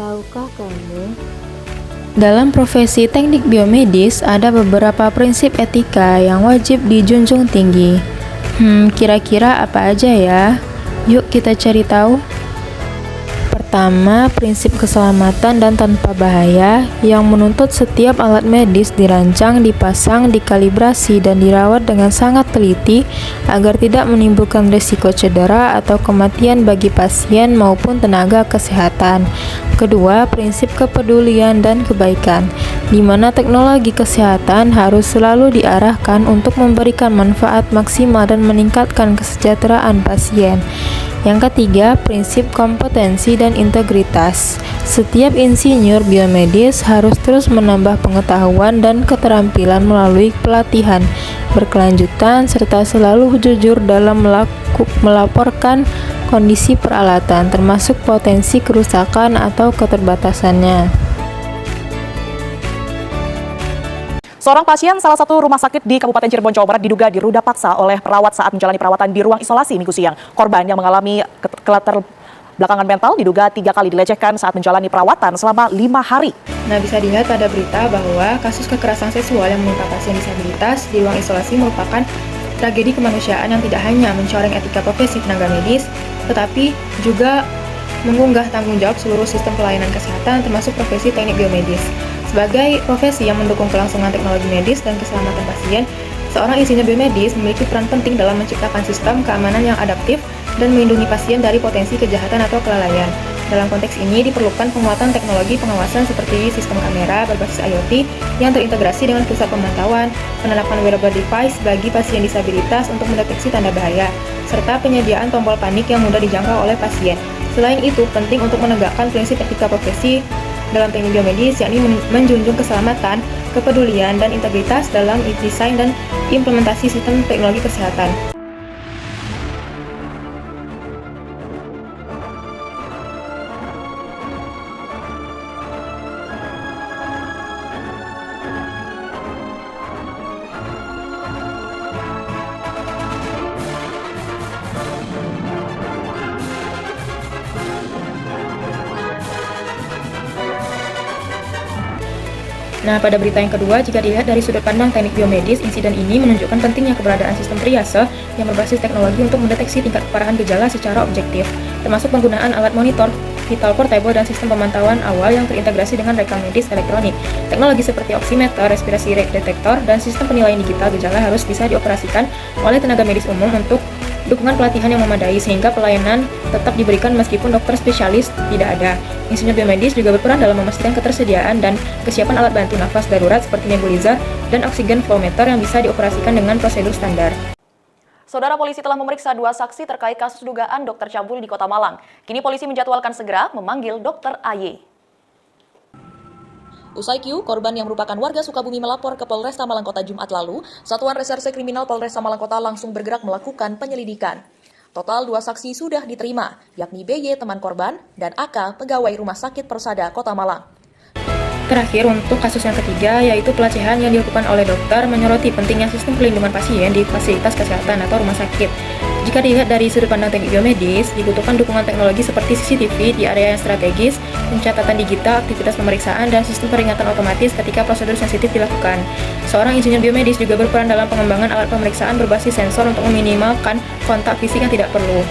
Tahukah kamu? Dalam profesi teknik biomedis ada beberapa prinsip etika yang wajib dijunjung tinggi. Kira-kira apa aja ya? Yuk kita cari tahu. Pertama, prinsip keselamatan dan tanpa bahaya yang menuntut setiap alat medis dirancang, dipasang, dikalibrasi, dan dirawat dengan sangat teliti agar tidak menimbulkan risiko cedera atau kematian bagi pasien maupun tenaga kesehatan. Kedua, prinsip kepedulian dan kebaikan, di mana teknologi kesehatan harus selalu diarahkan untuk memberikan manfaat maksimal dan meningkatkan kesejahteraan pasien. Yang ketiga, prinsip kompetensi dan integritas. Setiap insinyur biomedis harus terus menambah pengetahuan dan keterampilan melalui pelatihan berkelanjutan serta selalu jujur dalam melaporkan kondisi peralatan, termasuk potensi kerusakan atau keterbatasannya. Seorang pasien salah satu rumah sakit di Kabupaten Cirebon, Jawa Barat diduga diruda paksa oleh perawat saat menjalani perawatan di ruang isolasi Minggu siang. Korban yang mengalami keterbelakangan mental diduga 3 kali dilecehkan saat menjalani perawatan selama 5 hari. Nah, bisa dilihat pada berita bahwa kasus kekerasan seksual yang menimpa pasien disabilitas di ruang isolasi merupakan tragedi kemanusiaan yang tidak hanya mencoreng etika profesi tenaga medis, tetapi juga mengunggah tanggung jawab seluruh sistem pelayanan kesehatan termasuk profesi teknik biomedis. Sebagai profesi yang mendukung kelangsungan teknologi medis dan keselamatan pasien, seorang insinyur biomedis memiliki peran penting dalam menciptakan sistem keamanan yang adaptif dan melindungi pasien dari potensi kejahatan atau kelalaian. Dalam konteks ini diperlukan penguatan teknologi pengawasan seperti sistem kamera berbasis IoT yang terintegrasi dengan pusat pemantauan, penerapan wearable device bagi pasien disabilitas untuk mendeteksi tanda bahaya, serta penyediaan tombol panik yang mudah dijangkau oleh pasien. Selain itu, penting untuk menegakkan prinsip etika profesi dalam teknik biomedis, yakni menjunjung keselamatan, kepedulian, dan integritas dalam desain dan implementasi sistem teknologi kesehatan. Nah, pada berita yang kedua, jika dilihat dari sudut pandang teknik biomedis, insiden ini menunjukkan pentingnya keberadaan sistem triase yang berbasis teknologi untuk mendeteksi tingkat keparahan gejala secara objektif, termasuk penggunaan alat monitor vital portable dan sistem pemantauan awal yang terintegrasi dengan rekam medis elektronik. Teknologi seperti oximeter, respirasi rate detector, dan sistem penilaian digital gejala harus bisa dioperasikan oleh tenaga medis umum untuk dukungan pelatihan yang memadai sehingga pelayanan tetap diberikan meskipun dokter spesialis tidak ada. Insinyur biomedis juga berperan dalam memastikan ketersediaan dan kesiapan alat bantu nafas darurat seperti nebulizer dan oksigen flow meter yang bisa dioperasikan dengan prosedur standar. Saudara, polisi telah memeriksa 2 saksi terkait kasus dugaan dokter cabul di Kota Malang. Kini polisi menjadwalkan segera memanggil Dr. AY. Usai Q, korban yang merupakan warga Sukabumi melapor ke Polresta Malang Kota Jumat lalu, Satuan Reserse Kriminal Polresta Malang Kota langsung bergerak melakukan penyelidikan. Total 2 saksi sudah diterima, yakni BY teman korban dan AK pegawai Rumah Sakit Persada Kota Malang. Terakhir, untuk kasus yang ketiga, yaitu pelecehan yang dilakukan oleh dokter, menyoroti pentingnya sistem perlindungan pasien di fasilitas kesehatan atau rumah sakit. Jika dilihat dari sudut pandang teknik biomedis, dibutuhkan dukungan teknologi seperti CCTV di area yang strategis, pencatatan digital, aktivitas pemeriksaan, dan sistem peringatan otomatis ketika prosedur sensitif dilakukan. Seorang insinyur biomedis juga berperan dalam pengembangan alat pemeriksaan berbasis sensor untuk meminimalkan kontak fisik yang tidak perlu.